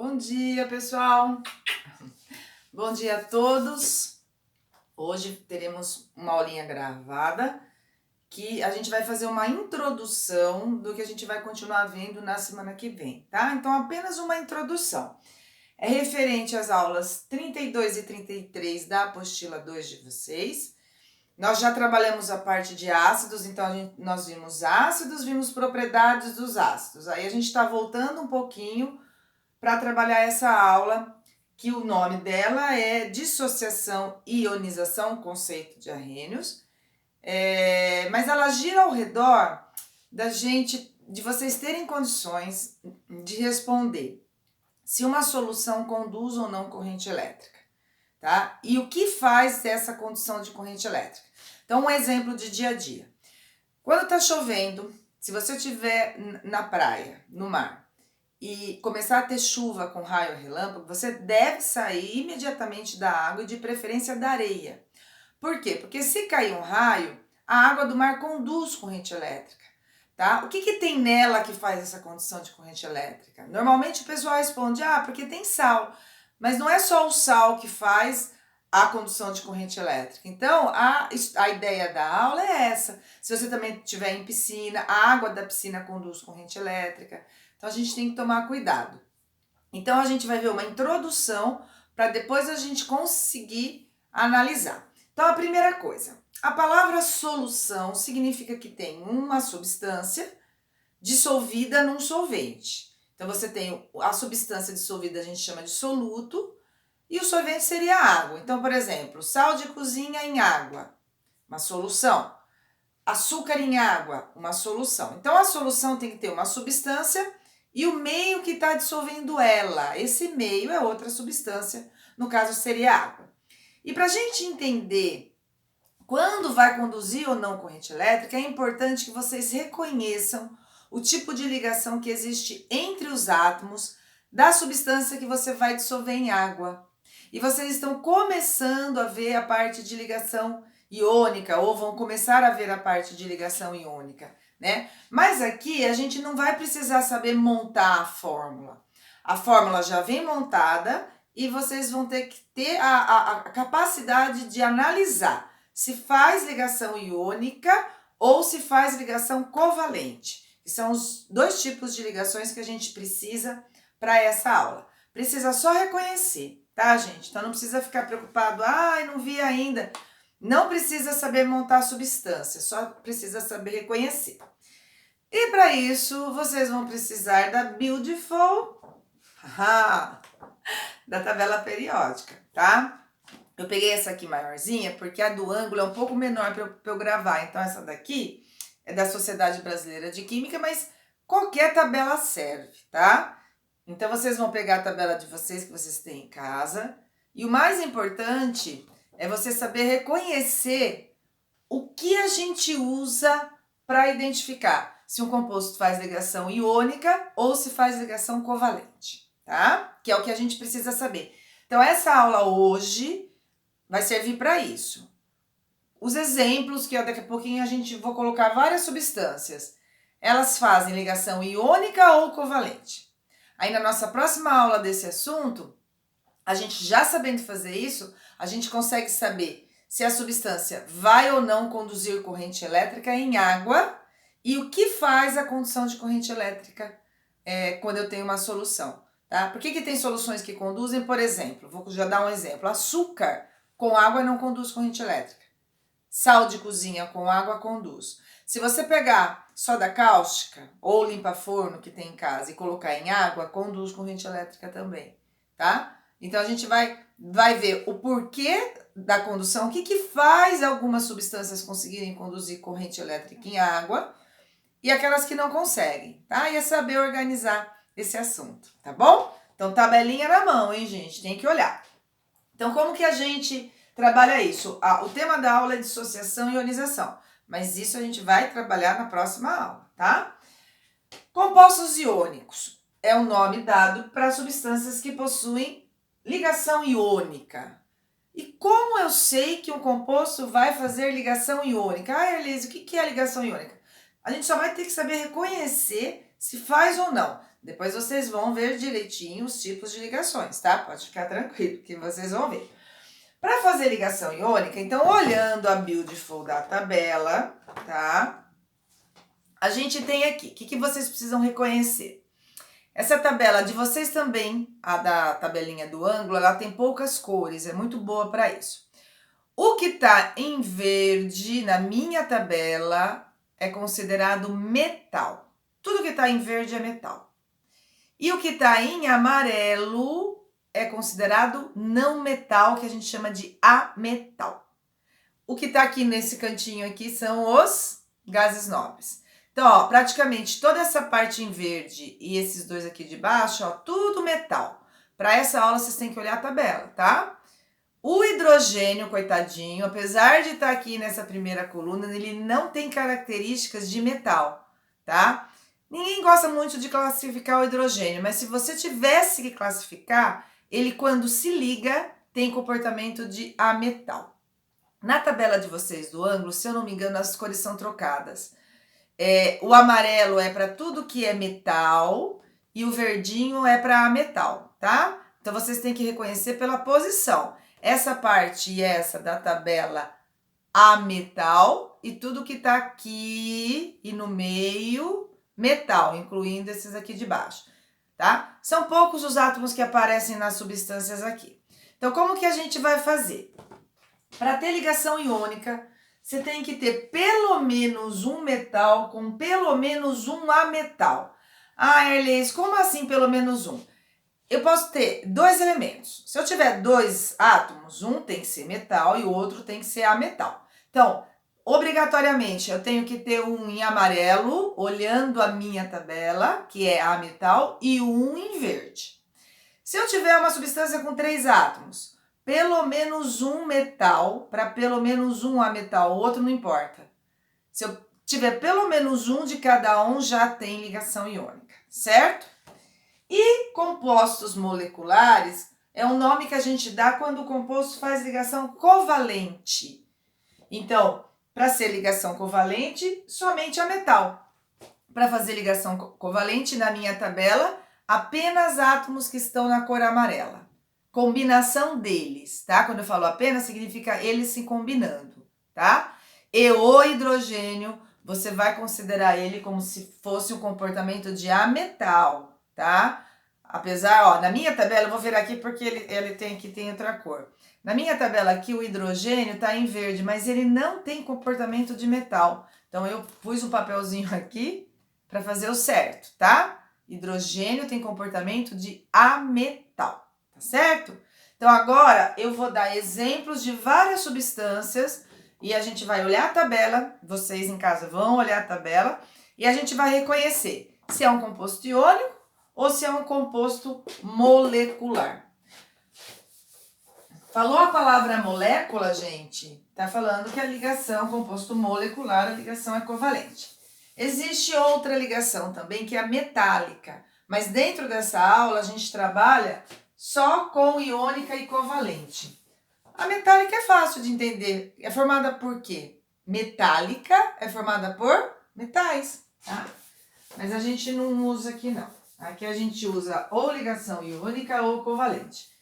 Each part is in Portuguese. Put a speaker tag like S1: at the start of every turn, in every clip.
S1: Bom dia, pessoal! Bom dia a todos! Hoje teremos uma aulinha gravada que a gente vai fazer uma introdução do que a gente vai continuar vendo na semana que vem, tá? Então, apenas uma introdução. É referente às aulas 32 e 33 da apostila 2 de vocês. Nós já trabalhamos a parte de ácidos, então nós vimos ácidos, vimos propriedades dos ácidos. Aí a gente está voltando um pouquinho para trabalhar essa aula, que o nome dela é Dissociação e Ionização, conceito de Arrhenius, mas ela gira ao redor de vocês terem condições de responder se uma solução conduz ou não corrente elétrica, tá? E o que faz essa condução de corrente elétrica? Então, um exemplo de dia a dia. Quando tá chovendo, se você estiver na praia, no mar, e começar a ter chuva com raio relâmpago, você deve sair imediatamente da água e de preferência da areia. Por quê? Porque se cair um raio, a água do mar conduz corrente elétrica, tá? O que tem nela que faz essa condução de corrente elétrica? Normalmente o pessoal responde, porque tem sal. Mas não é só o sal que faz a condução de corrente elétrica. Então, a ideia da aula é essa. Se você também estiver em piscina, a água da piscina conduz corrente elétrica. Então, a gente tem que tomar cuidado. Então, a gente vai ver uma introdução para depois a gente conseguir analisar. Então, a primeira coisa, a palavra solução significa que tem uma substância dissolvida num solvente. Então, você tem a substância dissolvida, a gente chama de soluto, e o solvente seria água. Então, por exemplo, sal de cozinha em água, uma solução. Açúcar em água, uma solução. Então, a solução tem que ter uma substância e o meio que está dissolvendo ela. Esse meio é outra substância, no caso seria água. E para a gente entender quando vai conduzir ou não corrente elétrica, é importante que vocês reconheçam o tipo de ligação que existe entre os átomos da substância que você vai dissolver em água. E vocês estão começando a ver a parte de ligação iônica, ou vão começar a ver a parte de ligação iônica, né? Mas aqui a gente não vai precisar saber montar a fórmula. A fórmula já vem montada e vocês vão ter que ter a capacidade de analisar se faz ligação iônica ou se faz ligação covalente. Que são os dois tipos de ligações que a gente precisa para essa aula. Precisa só reconhecer, tá, gente? Então não precisa ficar preocupado, não vi ainda. Não precisa saber montar a substância, só precisa saber reconhecer. E para isso, vocês vão precisar da Beautiful, da tabela periódica, tá? Eu peguei essa aqui maiorzinha, porque a do ângulo é um pouco menor para eu gravar. Então, essa daqui é da Sociedade Brasileira de Química, mas qualquer tabela serve, tá? Então, vocês vão pegar a tabela de vocês, que vocês têm em casa. E o mais importante é você saber reconhecer o que a gente usa para identificar se um composto faz ligação iônica ou se faz ligação covalente, tá? Que é o que a gente precisa saber. Então, essa aula hoje vai servir para isso. Os exemplos, que daqui a pouquinho vou colocar várias substâncias. Elas fazem ligação iônica ou covalente. Aí na nossa próxima aula desse assunto, a gente já sabendo fazer isso, a gente consegue saber se a substância vai ou não conduzir corrente elétrica em água e o que faz a condução de corrente elétrica quando eu tenho uma solução. Tá? Por que tem soluções que conduzem? Por exemplo, vou já dar um exemplo. Açúcar com água não conduz corrente elétrica. Sal de cozinha com água conduz. Se você pegar soda cáustica ou limpa-forno que tem em casa e colocar em água, conduz corrente elétrica também, tá? Então, a gente vai ver o porquê da condução, o que faz algumas substâncias conseguirem conduzir corrente elétrica em água e aquelas que não conseguem, tá? E é saber organizar esse assunto, tá bom? Então, tabelinha na mão, hein, gente? Tem que olhar. Então, como que a gente trabalha isso? O tema da aula é dissociação e ionização, mas isso a gente vai trabalhar na próxima aula, tá? Compostos iônicos é o nome dado para substâncias que possuem ligação iônica. E como eu sei que um composto vai fazer ligação iônica? Elise, o que é ligação iônica? A gente só vai ter que saber reconhecer se faz ou não. Depois vocês vão ver direitinho os tipos de ligações, tá? Pode ficar tranquilo que vocês vão ver. Para fazer ligação iônica, então, olhando a Beautiful da tabela, tá? A gente tem aqui, o que vocês precisam reconhecer? Essa tabela de vocês também, a da tabelinha do ângulo, ela tem poucas cores, é muito boa para isso. O que tá em verde na minha tabela é considerado metal. Tudo que tá em verde é metal. E o que tá em amarelo é considerado não metal, que a gente chama de ametal. O que tá aqui nesse cantinho aqui são os gases nobres. Então, ó, praticamente toda essa parte em verde e esses dois aqui de baixo, ó, tudo metal. Para essa aula vocês têm que olhar a tabela, tá? O hidrogênio, coitadinho, apesar de estar aqui nessa primeira coluna, ele não tem características de metal, tá? Ninguém gosta muito de classificar o hidrogênio, mas se você tivesse que classificar, ele quando se liga tem comportamento de ametal. Na tabela de vocês do ângulo, se eu não me engano, as cores são trocadas. O amarelo é para tudo que é metal e o verdinho é para ametal, tá? Então vocês têm que reconhecer pela posição. Essa parte e essa da tabela ametal e tudo que tá aqui e no meio metal, incluindo esses aqui de baixo, tá? São poucos os átomos que aparecem nas substâncias aqui. Então como que a gente vai fazer? Para ter ligação iônica, você tem que ter pelo menos um metal com pelo menos um ametal. Ah, Erlês, como assim pelo menos um? Eu posso ter dois elementos. Se eu tiver dois átomos, um tem que ser metal e o outro tem que ser ametal. Então, obrigatoriamente, eu tenho que ter um em amarelo, olhando a minha tabela, que é ametal, e um em verde. Se eu tiver uma substância com 3 átomos, pelo menos um metal para pelo menos um ametal, o outro não importa. Se eu tiver pelo menos um de cada um, já tem ligação iônica, certo? E compostos moleculares é um nome que a gente dá quando o composto faz ligação covalente. Então, para ser ligação covalente, somente a metal. Para fazer ligação covalente, na minha tabela, apenas átomos que estão na cor amarela. Combinação deles, tá? Quando eu falo apenas, significa eles se combinando, tá? E o hidrogênio, você vai considerar ele como se fosse um comportamento de ametal, tá? Apesar, ó, na minha tabela, eu vou virar aqui porque ele tem aqui, tem outra cor. Na minha tabela aqui, o hidrogênio tá em verde, mas ele não tem comportamento de metal. Então, eu pus um papelzinho aqui para fazer o certo, tá? Hidrogênio tem comportamento de ametal, tá certo? Então, agora eu vou dar exemplos de várias substâncias e a gente vai olhar a tabela, vocês em casa vão olhar a tabela e a gente vai reconhecer se é um composto iônico ou se é um composto molecular. Falou a palavra molécula, gente, tá falando que a ligação composto molecular, a ligação é covalente. Existe outra ligação também que é a metálica, mas dentro dessa aula a gente trabalha só com iônica e covalente. A metálica é fácil de entender, é formada por quê? Metálica é formada por metais, tá? Mas a gente não usa aqui não. Aqui a gente usa ou ligação iônica ou covalente.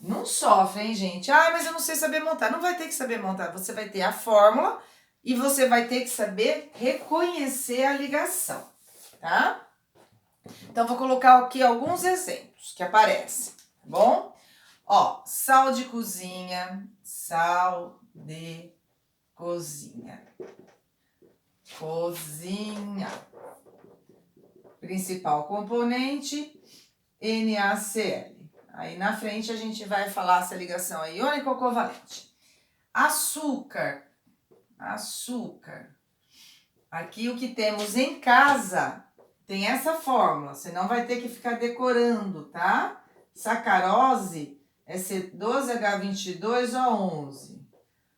S1: Não sofre, hein, gente? Ah, mas eu não sei saber montar. Não vai ter que saber montar, você vai ter a fórmula e você vai ter que saber reconhecer a ligação, tá? Então, vou colocar aqui alguns exemplos que aparecem, tá bom? Ó, sal de cozinha, cozinha. Principal componente, NaCl. Aí na frente a gente vai falar se a ligação é iônica ou covalente. Açúcar. Aqui o que temos em casa tem essa fórmula, você não vai ter que ficar decorando, tá? Sacarose é C12H22O11.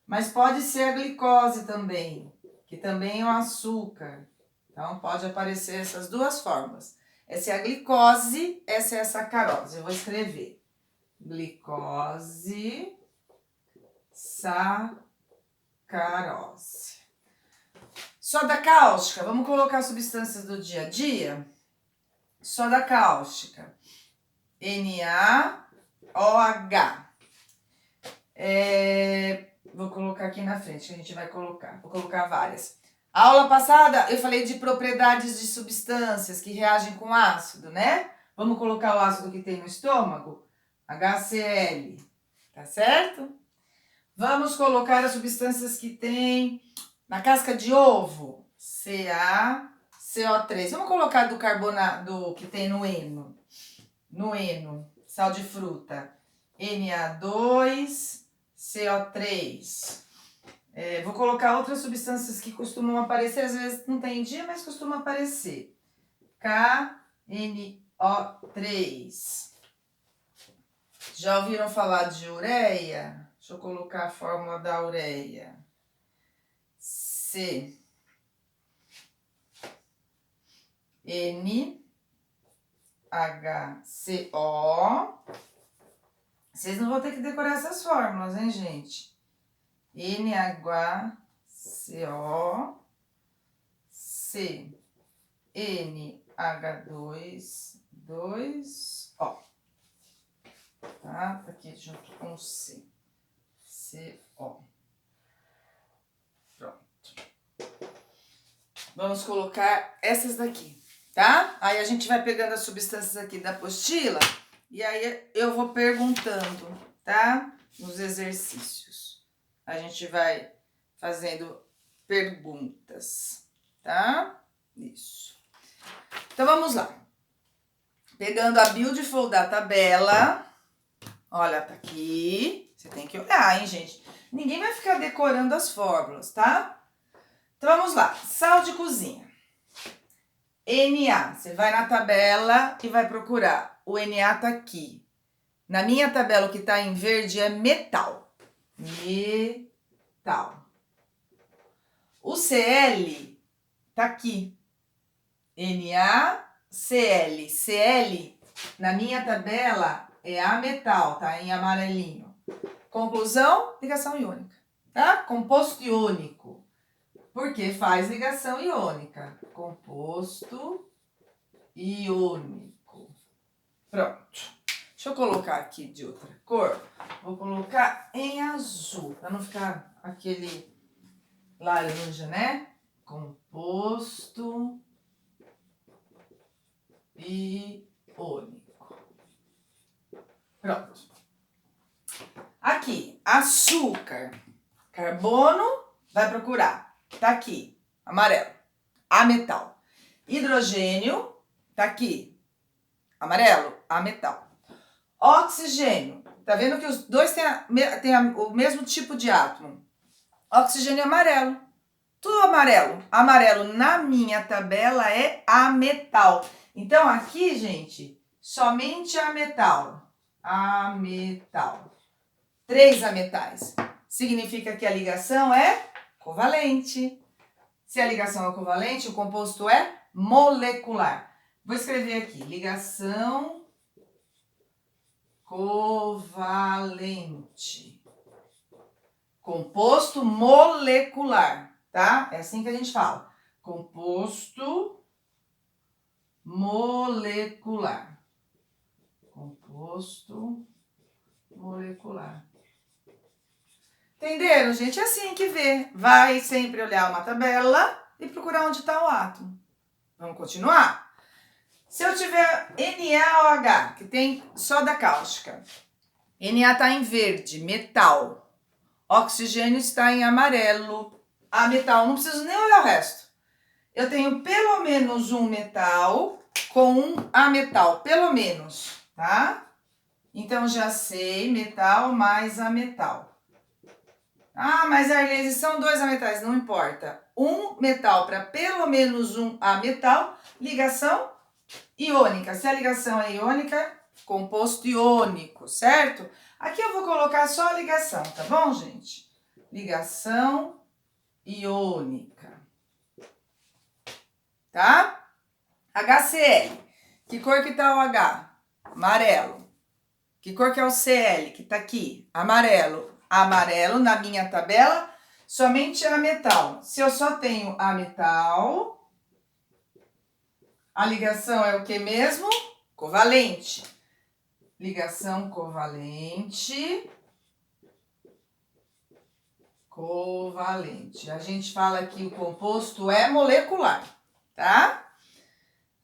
S1: Mas pode ser a glicose também, que também é um açúcar. Então pode aparecer essas duas fórmulas. Essa é a glicose, essa é a sacarose. Eu vou escrever glicose, sacarose. Soda cáustica, vamos colocar substâncias do dia a dia? soda cáustica. NaOH. Vou colocar aqui na frente, que a gente vai colocar. Vou colocar várias. A aula passada eu falei de propriedades de substâncias que reagem com ácido, né? Vamos colocar o ácido que tem no estômago? HCl, tá certo? Vamos colocar as substâncias que tem na casca de ovo? CaCO3. Vamos colocar do carbonato que tem no heno. No heno, sal de fruta. Na2CO3. Vou colocar outras substâncias que costumam aparecer, às vezes não tem dia, mas costuma aparecer. KNO3. Já ouviram falar de ureia? Deixa eu colocar a fórmula da ureia. CNHCO. Vocês não vão ter que decorar essas fórmulas, hein, gente? NHCO, CNH2, 2O. Tá? Tá aqui junto com o C. CO. Pronto. Vamos colocar essas daqui, tá? Aí a gente vai pegando as substâncias aqui da apostila e aí eu vou perguntando, tá? Nos exercícios. A gente vai fazendo perguntas, tá? Isso. Então, vamos lá. Pegando a Beautiful da tabela. Olha, tá aqui. Você tem que olhar, hein, gente? Ninguém vai ficar decorando as fórmulas, tá? Então, vamos lá. Sal de cozinha. Na. Você vai na tabela e vai procurar. O Na tá aqui. Na minha tabela, o que tá em verde é metal. Metal. O Cl tá aqui. NaCl. Cl, na minha tabela, é ametal, tá? Em amarelinho. Conclusão, ligação iônica, tá? Composto iônico. Porque faz ligação iônica. Composto iônico. Pronto. Deixa eu colocar aqui de outra cor. Vou colocar em azul, para não ficar aquele laranja, né? Composto iônico. Pronto. Aqui, açúcar. Carbono, vai procurar. Tá aqui, amarelo. Ametal. Hidrogênio, tá aqui. Amarelo, ametal. Oxigênio. Tá vendo que os dois têm o mesmo tipo de átomo? Oxigênio amarelo. Tudo amarelo. Amarelo na minha tabela é ametal. Então, aqui, gente, somente ametal. Ametal. 3 ametais. Significa que a ligação é covalente. Se a ligação é covalente, o composto é molecular. Vou escrever aqui, ligação covalente. Composto molecular, tá? É assim que a gente fala. Composto molecular. Composto molecular. Entenderam, gente? É assim que vê. Vai sempre olhar uma tabela e procurar onde está o átomo. Vamos continuar? Se eu tiver NaOH, que tem soda cáustica, Na está em verde, metal. Oxigênio está em amarelo, ametal. Não preciso nem olhar o resto. Eu tenho pelo menos um metal com um ametal, pelo menos, tá? Então, já sei, metal mais ametal. Ah, mas Arlene, são 2 ametais, não importa. Um metal para pelo menos um ametal, ligação iônica. Se a ligação é iônica, composto iônico, certo? Aqui eu vou colocar só a ligação, tá bom, gente? Ligação iônica. Tá? HCl. Que cor que tá o H? Amarelo. Que cor que é o Cl, que tá aqui? Amarelo. Amarelo na minha tabela, somente ametal. Se eu só tenho ametal, A ligação é o que mesmo? Covalente. Ligação covalente. Covalente. A gente fala que o composto é molecular, tá?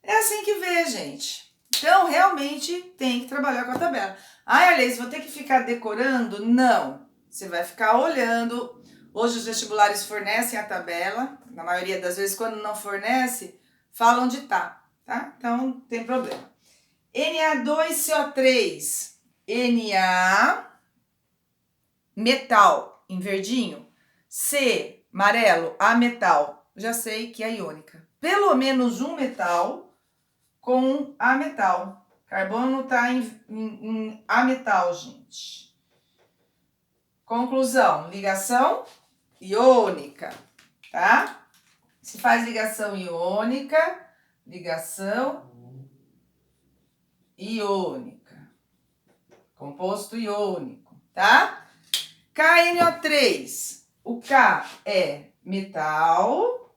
S1: É assim que vê, gente. Então, realmente tem que trabalhar com a tabela. Ai, Alice, vou ter que ficar decorando? Não. Você vai ficar olhando. Hoje os vestibulares fornecem a tabela. Na maioria das vezes, quando não fornece, fala onde tá, tá? Então, não tem problema. Na2CO3. Na, metal, em verdinho. C, amarelo, A metal. Já sei que é iônica. Pelo menos um metal com A metal. Carbono tá em A metal, gente. Conclusão, ligação iônica, tá? Se faz ligação iônica, composto iônico, tá? KNO3, o K é metal,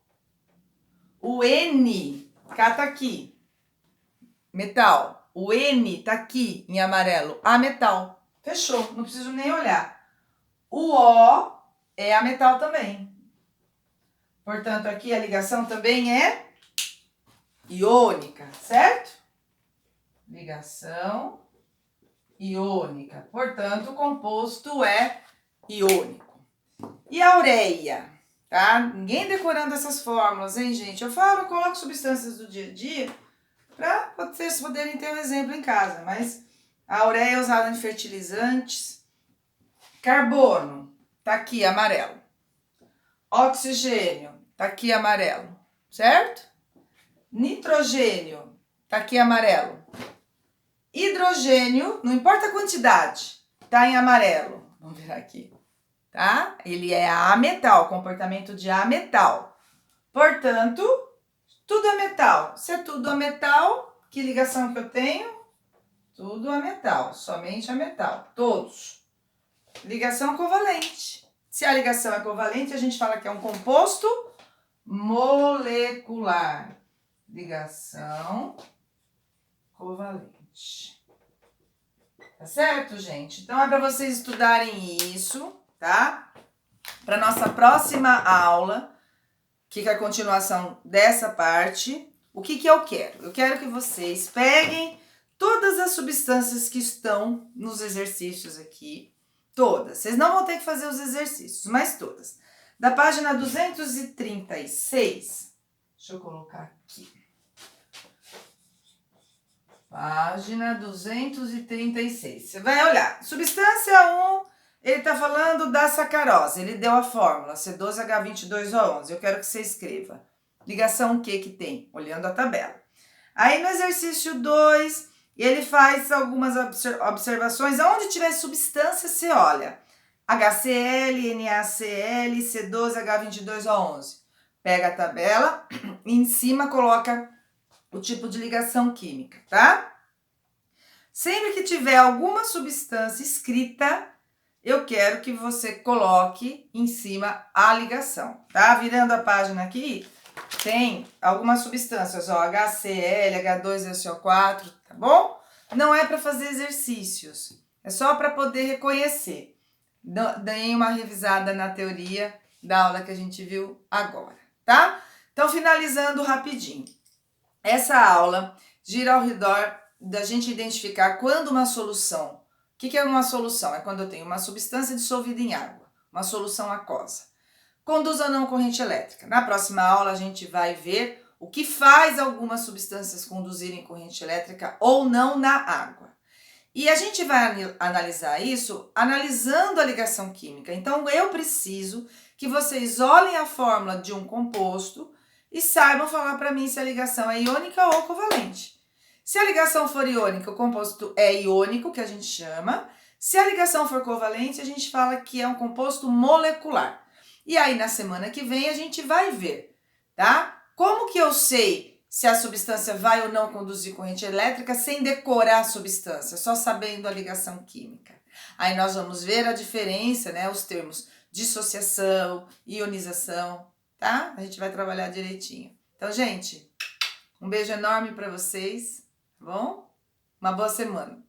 S1: o N, K tá aqui, metal, o N tá aqui em amarelo, A metal, fechou, não preciso nem olhar. O O é a metal também. Portanto, aqui a ligação também é iônica, certo? Ligação iônica. Portanto, o composto é iônico. E a ureia, tá? Ninguém decorando essas fórmulas, hein, gente? Eu coloco substâncias do dia a dia para vocês poderem ter um exemplo em casa. Mas a ureia é usada em fertilizantes. Carbono, tá aqui amarelo. Oxigênio, tá aqui amarelo, certo? Nitrogênio, tá aqui amarelo. Hidrogênio, não importa a quantidade, tá em amarelo. Vamos virar aqui, tá? Ele é ametal, comportamento de ametal. Portanto, tudo é metal. Se é tudo a metal, que ligação que eu tenho? Tudo a metal, somente a metal, todos. Ligação covalente. Se a ligação é covalente, a gente fala que é um composto molecular. Ligação covalente. Tá certo, gente? Então é para vocês estudarem isso, tá? Para nossa próxima aula, que é a continuação dessa parte, o que eu quero? Eu quero que vocês peguem todas as substâncias que estão nos exercícios aqui, todas. Vocês não vão ter que fazer os exercícios, mas todas. Da página 236, deixa eu colocar aqui. Página 236. Você vai olhar. Substância 1, ele está falando da sacarose. Ele deu a fórmula, C12H22O11. Eu quero que você escreva. Ligação que tem? Olhando a tabela. Aí no exercício 2, ele faz algumas observações. Aonde tiver substância, você olha. HCl, NaCl, C12H22O11. Pega a tabela e em cima coloca o tipo de ligação química, tá? Sempre que tiver alguma substância escrita, eu quero que você coloque em cima a ligação, tá? Virando a página aqui, tem algumas substâncias, ó, HCl, H2SO4, tá bom? Não é para fazer exercícios, é só para poder reconhecer. Dei uma revisada na teoria da aula que a gente viu agora, tá? Então, finalizando rapidinho. Essa aula gira ao redor da gente identificar quando uma solução. O que é uma solução? É quando eu tenho uma substância dissolvida em água, uma solução aquosa. Conduz ou não corrente elétrica. Na próxima aula a gente vai ver o que faz algumas substâncias conduzirem corrente elétrica ou não na água. E a gente vai analisar isso analisando a ligação química. Então eu preciso que vocês olhem a fórmula de um composto e saibam falar para mim se a ligação é iônica ou covalente. Se a ligação for iônica, o composto é iônico, que a gente chama. Se a ligação for covalente, a gente fala que é um composto molecular. E aí, na semana que vem, a gente vai ver, tá? Como que eu sei se a substância vai ou não conduzir corrente elétrica sem decorar a substância, só sabendo a ligação química? Aí nós vamos ver a diferença, né? Os termos dissociação, ionização, tá? A gente vai trabalhar direitinho. Então, gente, Um beijo enorme para vocês, tá bom? Uma boa semana.